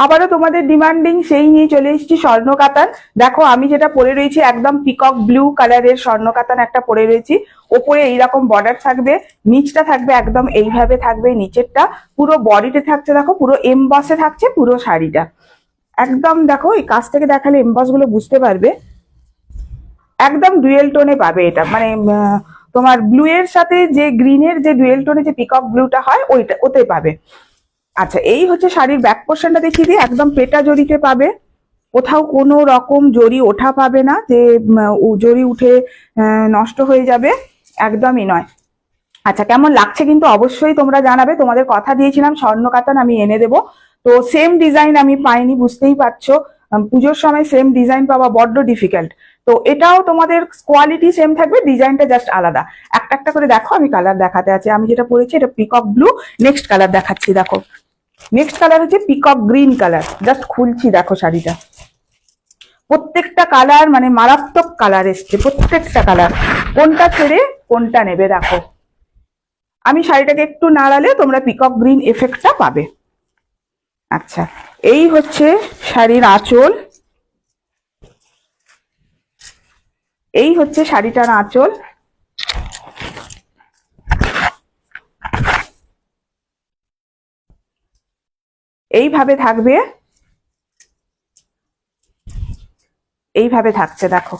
আবারও তোমাদের ডিমান্ডিং সেই নিয়ে চলে এসেছি স্বর্ণ কাতান। দেখো আমি যেটা পরে রয়েছি একদম পিকক ব্লু কালারের স্বর্ণ কাতান একটা পরে রয়েছি। ওপরে এইরকম বর্ডার থাকবে, নিচটা থাকবে একদম এইভাবে থাকবে, নিচেরটা পুরো বডিতে থাকছে দেখো পুরো এমবসে থাকছে পুরো শাড়িটা। একদম দেখো এই কাছ থেকে দেখালে এমবস গুলো বুঝতে পারবে। একদম ডুয়েল টোনে পাবে এটা, মানে তোমার ব্লু এর সাথে যে গ্রিনের যে ডুয়েল টোনে যে পিকক ব্লুটা হয় ওইটা ওতে পাবে। আচ্ছা, এই হচ্ছে শাড়ির ব্যাক পোর্শনটা দেখিয়ে দিই। একদম পেটা জরিতে পাবে, কোথাও কোনো রকম জরি ওঠা পাবে না যে জরি উঠে নষ্ট হয়ে যাবে, একদমই নয়। আচ্ছা, কেমন লাগছে কিন্তু অবশ্যই তোমরা জানাবে। তোমাদের কথা দিয়েছিলাম স্বর্ণ কাতান আমি এনে দেবো, তো সেম ডিজাইন আমি পাইনি, বুঝতেই পারছো। পুজোর সময় সেম ডিজাইন পাওয়া বড্ড ডিফিকাল্ট। তো এটাও তোমাদের কোয়ালিটি সেম থাকবে, ডিজাইনটা জাস্ট আলাদা। একটা একটা করে দেখো, আমি কালার দেখাতে আছি। আমি যেটা পরেছি এটা পিকক ব্লু, নেক্সট কালার দেখাচ্ছি দেখো। নেক্সট কালার হচ্ছে পিকক গ্রিন কালার। জাস্ট খুলছি দেখো শাড়িটা, প্রত্যেকটা কালার মানে মারাত্মক কালার এসছে, প্রত্যেকটা কালার। কোনটা ছেড়ে কোনটা নেবে দেখো। আমি শাড়িটাকে একটু নাড়ালে তোমরা পিকক গ্রিন এফেক্টটা পাবে। আচ্ছা, এই হচ্ছে শাড়ির আঁচল, এই হচ্ছে শাড়িটার আঁচল। এইভাবে থাকবে, এইভাবে থাকছে দেখো।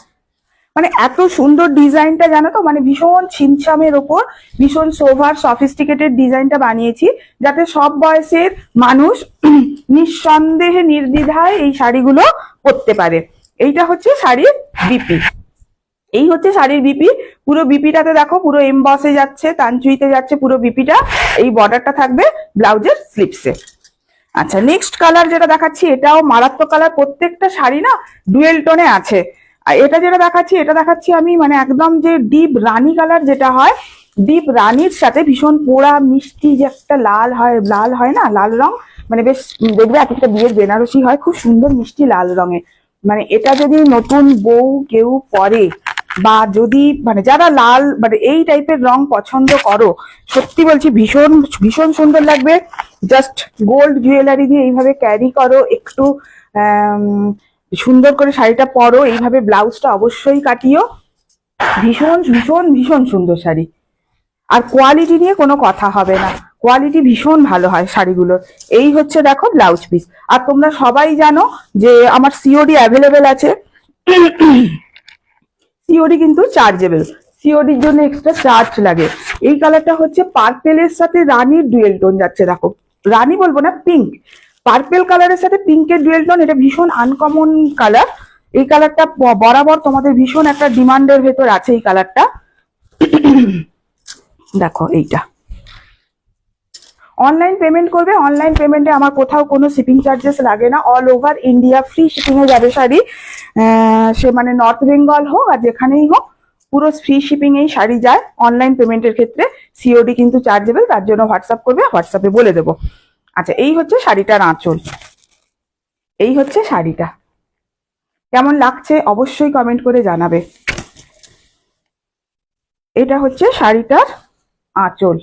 মানে এত সুন্দর ডিজাইনটা জানো তো, মানে ভীষণ ছিমছামের ওপর ভীষণ সোভার সফিস্টিকেটেড ডিজাইনটা বানিয়েছি, যাতে সব বয়সের মানুষ নিঃসন্দেহে নির্দ্বিধায় এই শাড়িগুলো পরতে পারে। এইটা হচ্ছে শাড়ির বিপি, এই হচ্ছে শাড়ির বিপি। পুরো বিপিটাতে দেখো পুরো এমবসে যাচ্ছে, তানচুইতে যাচ্ছে পুরো বিপিটা। এই বর্ডারটা থাকবে ব্লাউজের স্লিপসে। আচ্ছা, নেক্সট কালার যেটা দেখাচ্ছি এটাও মারাত্মক কালার। প্রত্যেকটা শাড়ি না ডুয়েল টোনে আছে। আর এটা যেটা দেখাচ্ছি এটা দেখাচ্ছি আমি মানে একদম যে ডিপ রানী কালার যেটা হয়, ডিপ রানীর সাথে ভীষণ পোড়া মিষ্টি যে একটা লাল হয়, লাল হয় না লাল রং, মানে বেশ দেখবে এক একটা বিয়ের বেনারসি হয় খুব সুন্দর মিষ্টি লাল রঙের। মানে এটা যদি নতুন বউ কেউ পরে, বা যদি মানে যারা লাল মানে এই টাইপের রং পছন্দ করো, সত্যি বলছি ভীষণ ভীষণ সুন্দর লাগবে। জাস্ট গোল্ড জুয়েলারি দিয়ে এইভাবে ক্যারি করো, একটু সুন্দর করে শাড়িটা পরো, এইভাবে ব্লাউজটা অবশ্যই কাটিও। ভীষণ ভীষণ ভীষণ সুন্দর শাড়ি, আর কোয়ালিটি নিয়ে কোনো কথা হবে না, কোয়ালিটি ভীষণ ভালো হয় শাড়িগুলোর। এই হচ্ছে দেখো ব্লাউজ পিস। আর তোমরা সবাই জানো যে আমার সিওডি অ্যাভেলেবেল আছে, সিওডি কিন্তু চার্জেবল, সিওডির জন্য এক্সট্রা চার্জ লাগে। এই কালারটা হচ্ছে পার্পেলের সাথে রানীর ডুয়েল টোন যাচ্ছে দেখো, রানী বলবো না, পিঙ্ক। পার্পেল কালারের সাথে পিঙ্কের ডুয়েল টোন, এটা ভীষণ আনকমন কালার। এই কালারটা বরাবর তোমাদের ভীষণ একটা ডিমান্ডের ভেতর আছে এই কালারটা। দেখো এইটা অনলাইন পেমেন্ট করবে, অনলাইন পেমেন্টে আমার কোথাও কোনো শিপিং চার্জেস লাগে না, all over India free shipping এ যাবে শাড়ি। সে মানে নর্থ বেঙ্গল হোক আর যেখানেই হোক, পুরো ফ্রি শিপিং এই শাড়ি যায়। অনলাইন পেমেন্টের ক্ষেত্রে সিওডি কিন্তু চার্জেবল, তার জন্য হোয়াটসঅ্যাপ করবে, হোয়াটসঅ্যাপে বলে দেবো। আচ্ছা, এই হচ্ছে শাড়িটার আঁচল, এই হচ্ছে শাড়িটা। কেমন লাগছে অবশ্যই কমেন্ট করে জানাবে। এটা হচ্ছে শাড়িটার আঁচল।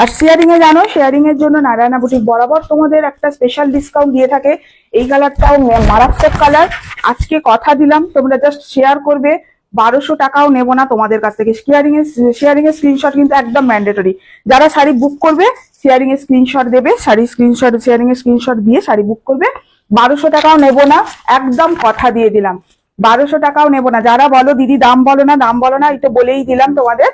আর শেয়ারিং এ জানো, শেয়ারিং এর জন্য নারায়ণা বুটিক বরাবর তোমাদের একটা স্পেশাল ডিসকাউন্ট দিয়ে থাকে। এই কালারটাও মারাত্মক কালার, আজকে কথা দিলাম তোমরা জাস্ট শেয়ার করবে, 1200 টাকাও নেব না তোমাদের কাছ থেকে। শেয়ারিং এর স্ক্রিনশট কিন্তু একদম ম্যান্ডেটরি। যারা শাড়ি বুক করবে শেয়ারিং এর স্ক্রিনশট দেবে, শাড়ি স্ক্রিনশট শেয়ারিং এর স্ক্রিনশট দিয়ে শাড়ি বুক করবে। 1200 টাকাও নেব না, একদম কথা দিয়ে দিলাম, 1200 টাকাও নেব না। যারা বলো দিদি দাম বলো না, দাম বলো না, এই তো বলেই দিলাম তোমাদের।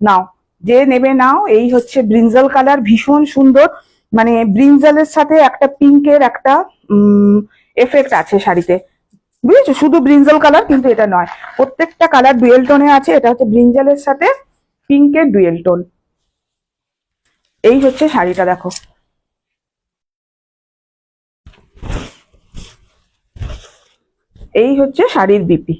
নাও, যে নেবে নাও। এই হচ্ছে ব্রিঞ্জাল কালার, ভীষণ সুন্দর, মানে ব্রিঞ্জালের সাথে একটা পিঙ্কের একটা এফেক্ট আছে শাড়িতে, বুঝেছো? শুধু ব্রিঞ্জাল কালার কিন্তু এটা নয়, প্রত্যেকটা কালার ডুয়েল টোনে আছে। এটা হচ্ছে ব্রিঞ্জালের সাথে পিঙ্কের ডুয়েল টোন। এই হচ্ছে শাড়িটা দেখো, এই হচ্ছে শাড়ির বিপি।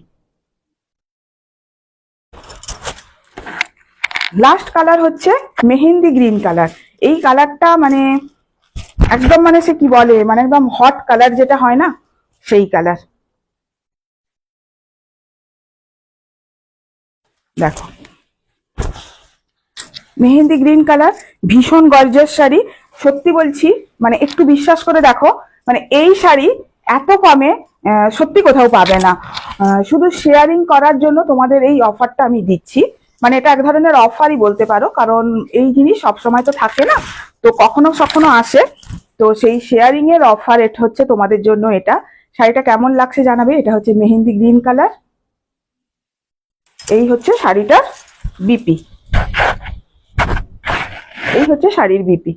লাস্ট কালার হচ্ছে মেহেন্দি গ্রিন কালার। এই কালারটা মানে একদম মানে সে কি বলে, মানে একদম হট কালার যেটা হয় না, সেই কালার। দেখো মেহেন্দি গ্রিন কালার, ভীষণ গর্জিয়াস শাড়ি। সত্যি বলছি, মানে একটু বিশ্বাস করে দেখো, মানে এই শাড়ি এত কমে সত্যি কোথাও পাবে না। শুধু শেয়ারিং করার জন্য তোমাদের এই অফারটা আমি দিচ্ছি। মানে এটা এক ধরনের অফারই বলতে পারো, কারণ এই জিনিস সবসময় তো থাকে না, তো কখনো কখনো আসে। তো সেই শেয়ারিং এর অফার এটা হচ্ছে তোমাদের জন্য। এটা শাড়িটা কেমন লাগছে জানাবে। এটা হচ্ছে মেহেন্দি গ্রিন কালার, এই হচ্ছে শাড়িটার বিপি, এই হচ্ছে শাড়ির বিপি।